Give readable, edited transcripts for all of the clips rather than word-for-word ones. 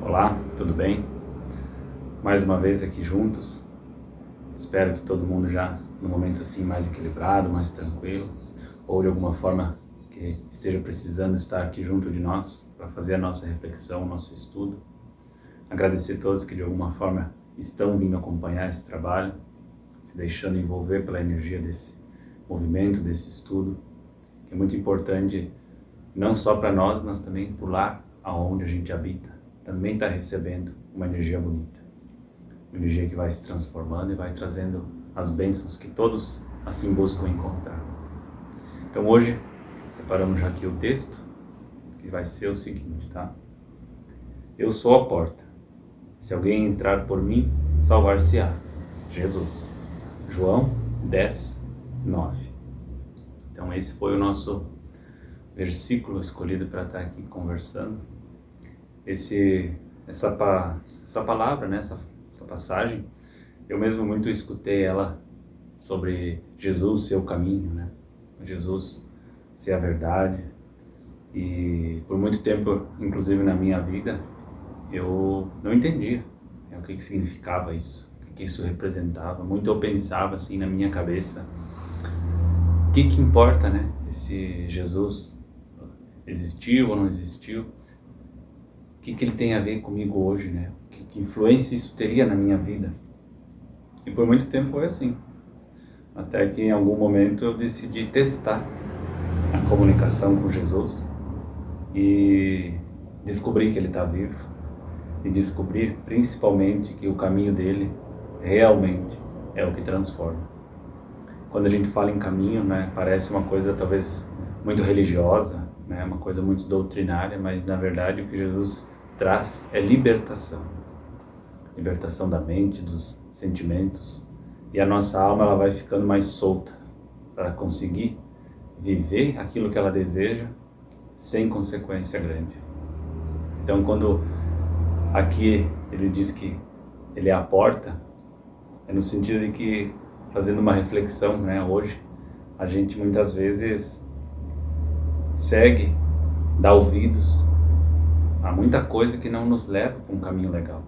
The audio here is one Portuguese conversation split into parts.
Olá, tudo bem? Mais uma vez aqui juntos. Espero que todo mundo já no momento assim mais equilibrado, mais tranquilo, ou de alguma forma que esteja precisando estar aqui junto de nós para fazer a nossa reflexão, nosso estudo. Agradecer a todos que de alguma forma estão vindo acompanhar esse trabalho, se deixando envolver pela energia desse movimento, desse estudo, que é muito importante não só para nós, mas também por lá aonde a gente habita, também está recebendo uma energia bonita, uma energia que vai se transformando e vai trazendo as bênçãos que todos assim buscam encontrar. Então hoje separamos já aqui o texto, que vai ser o seguinte, tá? Eu sou a porta. Se alguém entrar por mim, salvar-se-á. Jesus. João 10, 9. Então esse foi o nosso versículo escolhido para estar aqui conversando. Essa palavra, né, essa passagem, eu mesmo muito escutei ela sobre Jesus ser o caminho, né? Jesus ser a verdade. E por muito tempo, inclusive na minha vida, eu não entendia, né, o que significava isso, o que isso representava. Muito eu pensava assim na minha cabeça, o que importa, né? Esse Jesus existiu ou não existiu? O que ele tem a ver comigo hoje, né? Que influência isso teria na minha vida? E por muito tempo foi assim. Até que em algum momento eu decidi testar a comunicação com Jesus e descobri que ele está vivo e descobri principalmente que o caminho dele realmente é o que transforma. Quando a gente fala em caminho, né, parece uma coisa talvez muito religiosa, né, uma coisa muito doutrinária, mas na verdade o que Jesus traz é libertação. Libertação da mente, dos sentimentos, e a nossa alma ela vai ficando mais solta para conseguir viver aquilo que ela deseja sem consequência grande. Então quando aqui ele diz que ele é a porta, é no sentido de que, fazendo uma reflexão, né, hoje, a gente muitas vezes segue, dá ouvidos a muita coisa que não nos leva para um caminho legal.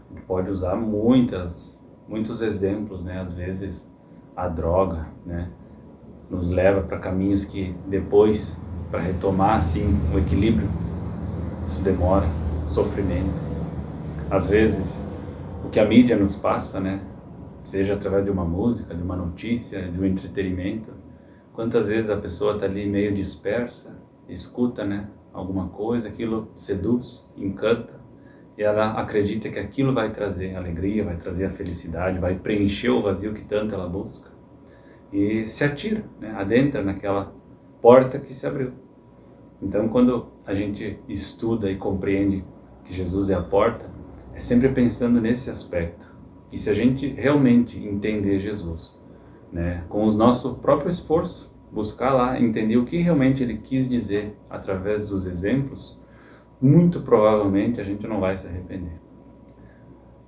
A gente pode usar muitos exemplos, né, às vezes a droga, né, nos leva para caminhos que depois, para retomar assim o equilíbrio, isso demora, sofrimento. Às vezes, o que a mídia nos passa, né, seja através de uma música, de uma notícia, de um entretenimento, quantas vezes a pessoa está ali meio dispersa, escuta, né, alguma coisa, aquilo seduz, encanta, e ela acredita que aquilo vai trazer alegria, vai trazer a felicidade, vai preencher o vazio que tanto ela busca, e se atira, né, adentra naquela porta que se abriu. Então quando a gente estuda e compreende que Jesus é a porta, é sempre pensando nesse aspecto. E se a gente realmente entender Jesus, né, com o nosso próprio esforço, buscar lá, entender o que realmente ele quis dizer através dos exemplos, muito provavelmente a gente não vai se arrepender.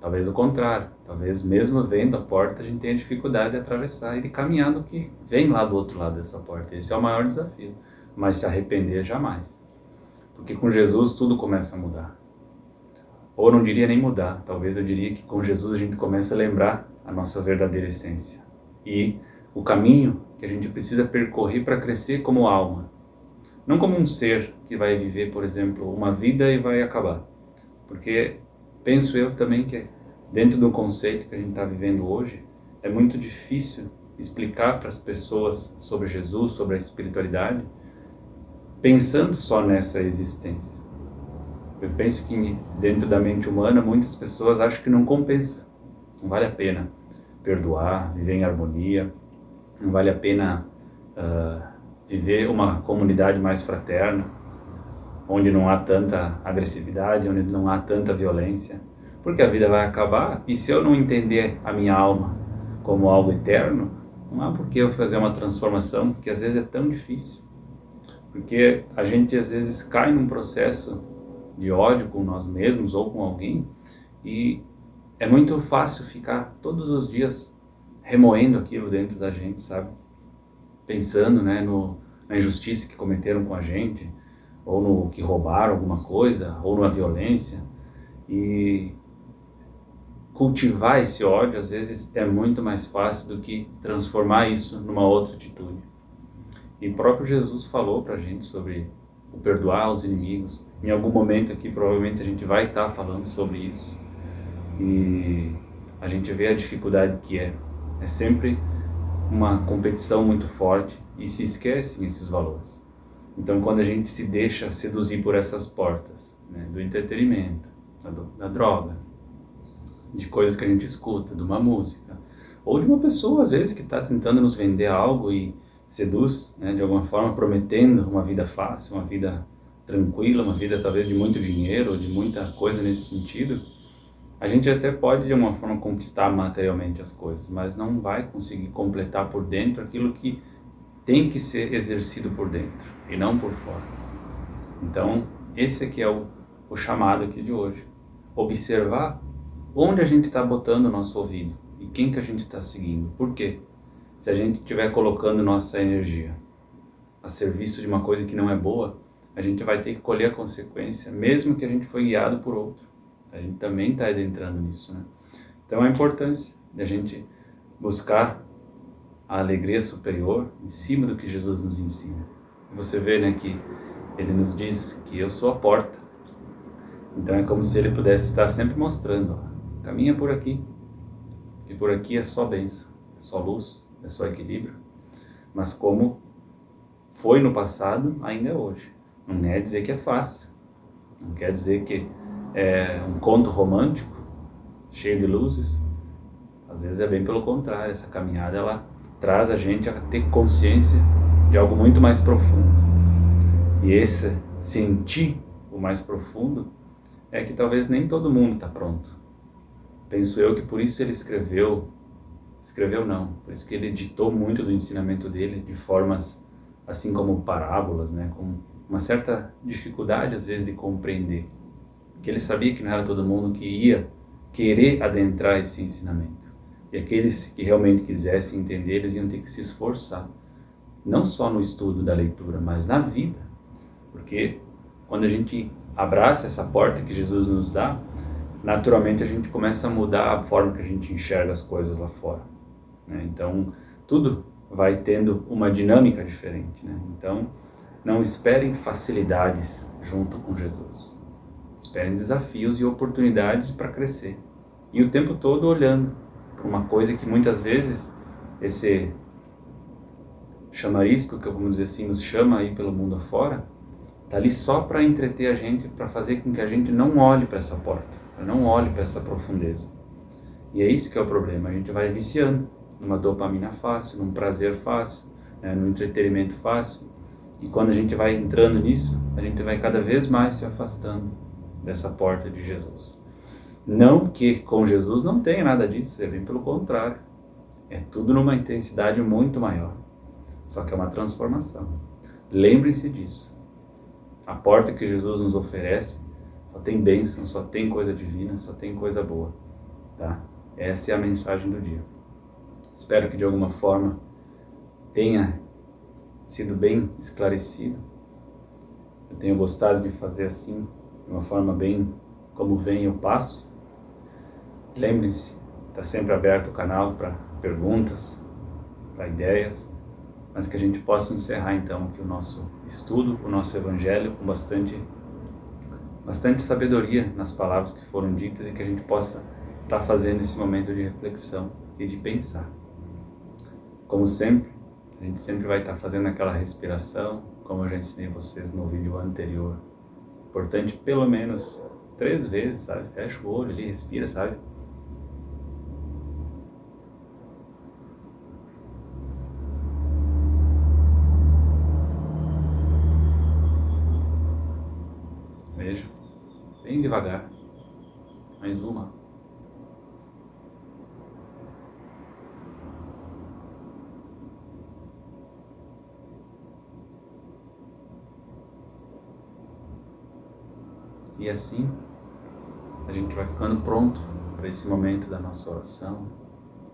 Talvez o contrário, talvez mesmo vendo a porta a gente tenha dificuldade de atravessar e de caminhar no que vem lá do outro lado dessa porta. Esse é o maior desafio, mas se arrepender jamais. Porque com Jesus tudo começa a mudar. Ou eu não diria nem mudar, talvez eu diria que com Jesus a gente começa a lembrar a nossa verdadeira essência. E o caminho que a gente precisa percorrer para crescer como alma. Não como um ser que vai viver, por exemplo, uma vida e vai acabar. Porque penso eu também que dentro do conceito que a gente está vivendo hoje, é muito difícil explicar para as pessoas sobre Jesus, sobre a espiritualidade, pensando só nessa existência. Eu penso que dentro da mente humana muitas pessoas acham que não compensa, não vale a pena perdoar, viver em harmonia, não vale a pena viver uma comunidade mais fraterna, onde não há tanta agressividade, onde não há tanta violência, porque a vida vai acabar e se eu não entender a minha alma como algo eterno, não há por que eu fazer uma transformação que às vezes é tão difícil, porque a gente às vezes cai num processo de ódio com nós mesmos ou com alguém, e é muito fácil ficar todos os dias remoendo aquilo dentro da gente, sabe? Pensando, né, na injustiça que cometeram com a gente, ou no que roubaram alguma coisa, ou na violência, E cultivar esse ódio, às vezes, é muito mais fácil do que transformar isso numa outra atitude. E o próprio Jesus falou pra gente sobre o perdoar os inimigos. Em algum momento aqui, provavelmente, a gente vai estar falando sobre isso. E a gente vê a dificuldade que é. É sempre uma competição muito forte e se esquecem esses valores. Então, quando a gente se deixa seduzir por essas portas, né, do entretenimento, da droga, de coisas que a gente escuta, de uma música, ou de uma pessoa, às vezes, que está tentando nos vender algo e seduz, né, de alguma forma, prometendo uma vida fácil, uma vida tranquila, uma vida talvez de muito dinheiro, de muita coisa nesse sentido, a gente até pode, de uma forma, conquistar materialmente as coisas, mas não vai conseguir completar por dentro aquilo que tem que ser exercido por dentro e não por fora. Então, esse aqui é o chamado aqui de hoje. Observar onde a gente está botando o nosso ouvido e quem que a gente está seguindo. Por quê? Se a gente estiver colocando nossa energia a serviço de uma coisa que não é boa, a gente vai ter que colher a consequência, mesmo que a gente foi guiado por outro. A gente também está adentrando nisso, né? Então a importância de a gente buscar a alegria superior em cima do que Jesus nos ensina. Você vê, né, que ele nos diz que eu sou a porta. Então é como se ele pudesse estar sempre mostrando, ó, caminha por aqui, e por aqui é só bênção, é só luz, é só equilíbrio. Mas como foi no passado, ainda é hoje. Não quer dizer que é fácil, não quer dizer que é um conto romântico, cheio de luzes. Às vezes é bem pelo contrário, essa caminhada ela traz a gente a ter consciência de algo muito mais profundo. E esse sentir o mais profundo é que talvez nem todo mundo está pronto. Penso eu que por isso ele escreveu não, por isso que ele editou muito do ensinamento dele de formas assim como parábolas, né, com uma certa dificuldade às vezes de compreender, que ele sabia que não era todo mundo que ia querer adentrar esse ensinamento. E aqueles que realmente quisessem entender, eles iam ter que se esforçar, não só no estudo da leitura, mas na vida. Porque quando a gente abraça essa porta que Jesus nos dá, naturalmente a gente começa a mudar a forma que a gente enxerga as coisas lá fora, né? Então, tudo vai tendo uma dinâmica diferente, né? Então, não esperem facilidades junto com Jesus. Esperem desafios e oportunidades para crescer. E o tempo todo olhando para uma coisa que muitas vezes esse chamarisco, que vamos dizer assim, nos chama aí pelo mundo afora, está ali só para entreter a gente, para fazer com que a gente não olhe para essa porta, não olhe para essa profundeza. E é isso que é o problema, a gente vai viciando numa dopamina fácil, num prazer fácil, né, num entretenimento fácil, e quando a gente vai entrando nisso, a gente vai cada vez mais se afastando dessa porta de Jesus. Não que com Jesus não tenha nada disso, é bem pelo contrário, é tudo numa intensidade muito maior, só que é uma transformação. Lembrem-se disso. A porta que Jesus nos oferece só tem bênção, só tem coisa divina, só tem coisa boa, tá? Essa é a mensagem do dia. Espero que de alguma forma tenha sido bem esclarecido. Eu tenho gostado de fazer assim, de uma forma bem como vem eu passo. Lembrem-se, está sempre aberto o canal para perguntas, para ideias, mas que a gente possa encerrar então aqui o nosso estudo, o nosso evangelho com bastante sabedoria nas palavras que foram ditas e que a gente possa estar fazendo esse momento de reflexão e de pensar. Como sempre, a gente sempre vai estar fazendo aquela respiração, como eu já ensinei vocês no vídeo anterior. Importante pelo menos 3 vezes, sabe? Fecha o olho ali, respira, sabe? Veja, bem devagar. Mais uma. E assim, a gente vai ficando pronto para esse momento da nossa oração,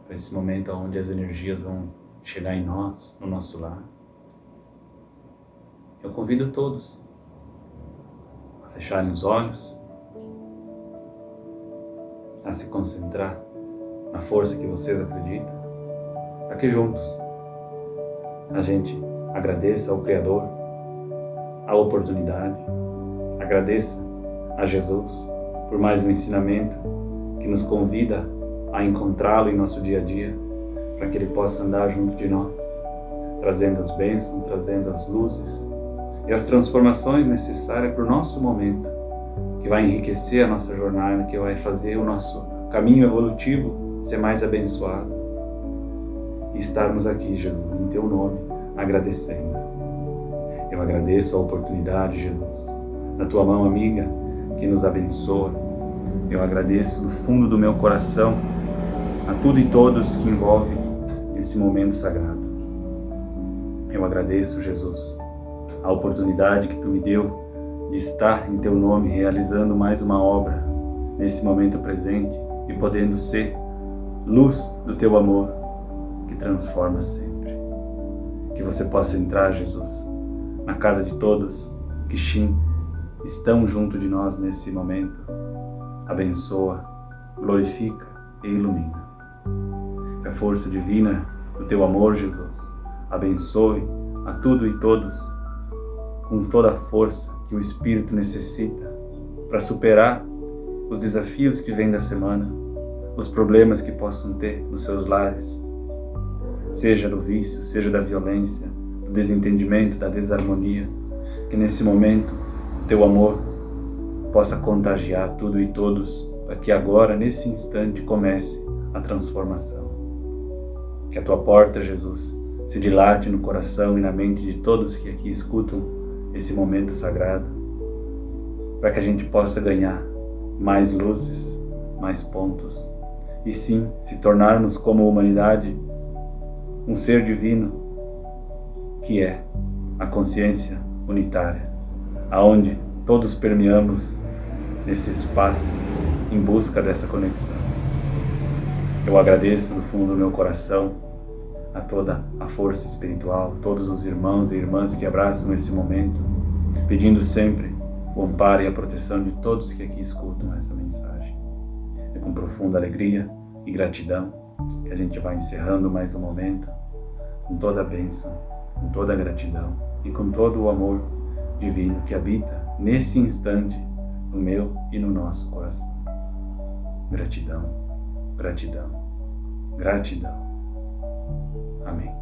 para esse momento onde as energias vão chegar em nós, no nosso lar. Eu convido todos a fecharem os olhos a se concentrar na força que vocês acreditam, para que juntos a gente agradeça ao Criador a oportunidade, agradeça a Jesus por mais um ensinamento que nos convida a encontrá-lo em nosso dia a dia, para que Ele possa andar junto de nós, trazendo as bênçãos, trazendo as luzes e as transformações necessárias para o nosso momento, que vai enriquecer a nossa jornada, que vai fazer o nosso caminho evolutivo ser mais abençoado. E estarmos aqui, Jesus, em Teu nome, agradecendo. Eu agradeço a oportunidade, Jesus, da Tua mão amiga que nos abençoa. Eu agradeço do fundo do meu coração a tudo e todos que envolvem esse momento sagrado. Eu agradeço, Jesus, a oportunidade que Tu me deu de estar em Teu nome realizando mais uma obra nesse momento presente e podendo ser luz do Teu amor que transforma sempre. Que você possa entrar, Jesus, na casa de todos que estão junto de nós nesse momento. Abençoa, glorifica e ilumina. Que a força divina do Teu amor, Jesus, abençoe a tudo e todos com toda a força que o Espírito necessita para superar os desafios que vêm da semana, os problemas que possam ter nos seus lares, seja do vício, seja da violência, do desentendimento, da desarmonia. Que nesse momento o Teu amor possa contagiar tudo e todos, para que agora, nesse instante, comece a transformação. Que a Tua porta, Jesus, se dilate no coração e na mente de todos que aqui escutam esse momento sagrado, para que a gente possa ganhar mais luzes, mais pontos, e sim, se tornarmos como humanidade um ser divino, que é a consciência unitária, aonde todos permeamos nesse espaço em busca dessa conexão. Eu agradeço do fundo do meu coração a toda a força espiritual, todos os irmãos e irmãs que abraçam esse momento, pedindo sempre o amparo e a proteção de todos que aqui escutam essa mensagem. É com profunda alegria e gratidão que a gente vai encerrando mais um momento, com toda a bênção, com toda a gratidão e com todo o amor divino que habita nesse instante no meu e no nosso coração. Gratidão, gratidão, gratidão. Amém.